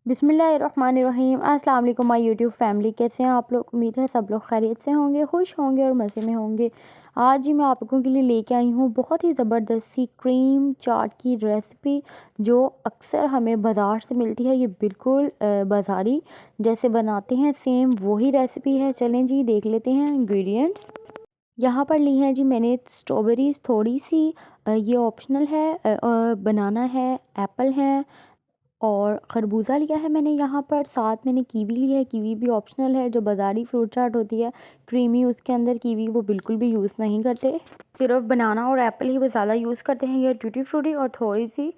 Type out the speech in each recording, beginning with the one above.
बिस्मिल्लाहिर्रहमानिर्रहीम। अस्सलाम वालेकुम माय यूट्यूब फैमिली, कैसे हैं आप लोग। उम्मीद है सब लोग खैरियत से होंगे, खुश होंगे और मज़े में होंगे। आज ही मैं आप लोगों के लिए लेके आई हूँ बहुत ही ज़बरदस्त सी क्रीम चाट की रेसिपी, जो अक्सर हमें बाज़ार से मिलती है। ये बिल्कुल बाज़ारी जैसे बनाते हैं सेम वही रेसिपी है। चलें जी देख लेते हैं इंग्रेडिएंट्स। यहाँ पर ली है जी मैंने स्ट्रॉबेरीज़ थोड़ी सी, ये ऑप्शनल है। बनाना है, एप्पल है और खरबूजा लिया है मैंने। यहाँ पर साथ मैंने कीवी ली है। कीवी भी ऑप्शनल है। जो बाज़ारी फ्रूट चाट होती है क्रीमी, उसके अंदर कीवी वो बिल्कुल भी यूज़ नहीं करते। सिर्फ बनाना और एप्पल ही वो ज़्यादा यूज़ करते हैं। ये टूटी फ्रूटी और थोड़ी सी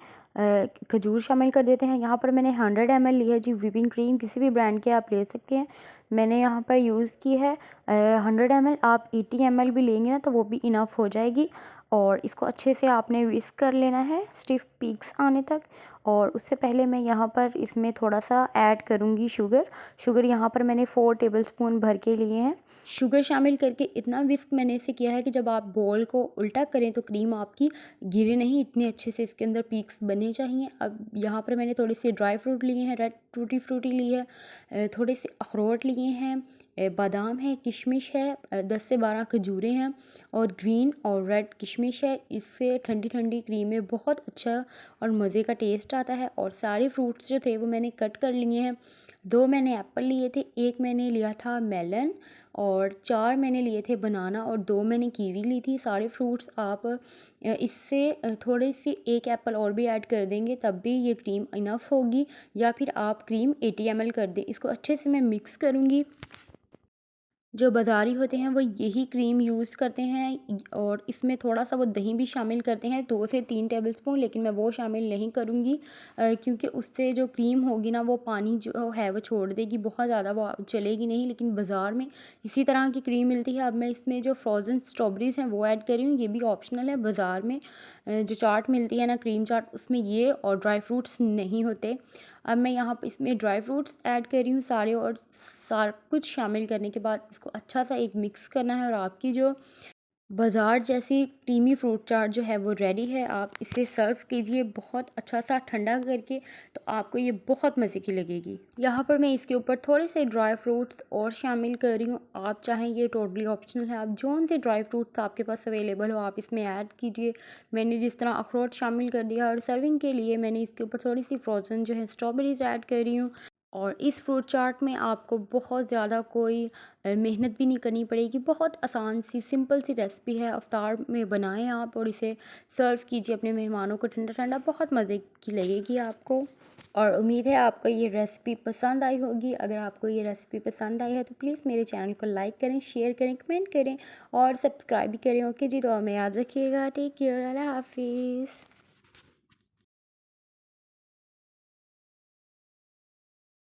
खजूर शामिल कर देते हैं। यहाँ पर मैंने 100 ml ली है जी व्हिपिंग क्रीम। किसी भी ब्रांड के आप ले सकते हैं। मैंने यहाँ पर यूज़ की है 100 ml। आप 80 ml भी लेंगे ना तो वो भी इनफ हो जाएगी। और इसको अच्छे से आपने विस्क कर लेना है स्टिफ पीक्स आने तक। और उससे पहले मैं यहाँ पर इसमें थोड़ा सा ऐड करूँगी शुगर यहाँ पर मैंने 4 टेबलस्पून भर के लिए हैं। शुगर शामिल करके इतना विस्क मैंने इसे किया है कि जब आप बॉल को उल्टा करें तो क्रीम आपकी गिरे नहीं, इतने अच्छे से इसके अंदर पीक्स बने चाहिए। अब यहाँ पर मैंने थोड़ी सी ड्राई फ्रूट लिए हैं, रेड टूटी फ्रूटी ली है, थोड़े से अखरोट लिए हैं, बादाम है, किशमिश है, 10 से 12 खजूरें हैं और ग्रीन और रेड किशमिश है। इससे ठंडी ठंडी क्रीम में बहुत अच्छा और मज़े का टेस्ट आता है। और सारे फ्रूट्स जो थे वो मैंने कट कर लिए हैं। 2 मैंने एप्पल लिए थे, 1 मैंने लिया था मेलन और 4 मैंने लिए थे बनाना और 2 मैंने कीवी ली थी। सारे फ्रूट्स आप इससे थोड़े सी 1 एप्पल और भी ऐड कर देंगे तब भी ये क्रीम इनफ होगी, या फिर आप क्रीम 80 ml कर दें। इसको अच्छे से मैं मिक्स करूँगी। जो बाज़ारी होते हैं वो यही क्रीम यूज़ करते हैं और इसमें थोड़ा सा वो दही भी शामिल करते हैं, 2 से 3 टेबलस्पून, लेकिन मैं वो शामिल नहीं करूँगी क्योंकि उससे जो क्रीम होगी ना वो पानी जो है वो छोड़ देगी, बहुत ज़्यादा वो चलेगी नहीं। लेकिन बाज़ार में इसी तरह की क्रीम मिलती है। अब मैं इसमें जो फ्रोज़न स्ट्रॉबेरीज़ हैं वो ऐड कर रही हूँ, ये भी ऑप्शनल है। बाज़ार में जो चाट मिलती है ना क्रीम चाट, उसमें ये और ड्राई फ्रूट्स नहीं होते। अब मैं यहाँ पे इसमें ड्राई फ्रूट्स ऐड कर रही हूँ सारे, और सारा कुछ शामिल करने के बाद इसको अच्छा सा एक मिक्स करना है और आपकी जो बाज़ार जैसी क्रीमी फ्रूट चाट जो है वो रेडी है। आप इसे सर्व कीजिए बहुत अच्छा सा ठंडा करके, तो आपको ये बहुत मज़े की लगेगी। यहाँ पर मैं इसके ऊपर थोड़े से ड्राई फ्रूट्स और शामिल कर रही हूँ। आप चाहें, ये टोटली ऑप्शनल है, आप जौन से ड्राई फ्रूट्स आपके पास अवेलेबल हो आप इसमें ऐड कीजिए। मैंने जिस तरह अखरोट शामिल कर दिया। और सर्विंग के लिए मैंने इसके ऊपर थोड़ी सी फ्रोज़न जो है स्ट्रॉबेरीज़ ऐड कर रही हूँ। और इस फ्रूट चाट में आपको बहुत ज़्यादा कोई मेहनत भी नहीं करनी पड़ेगी। बहुत आसान सी सिंपल सी रेसिपी है। अफ्तार में बनाएं आप और इसे सर्व कीजिए अपने मेहमानों को ठंडा ठंडा, बहुत मज़े की लगेगी आपको। और उम्मीद है आपको ये रेसिपी पसंद आई होगी। अगर आपको ये रेसिपी पसंद आई है तो प्लीज़ मेरे चैनल को लाइक करें, शेयर करें, कमेंट करें और सब्सक्राइब भी करें। ओके जी, तो हमें याद रखिएगा। टेक केयर, अल्लाह हाफिज़।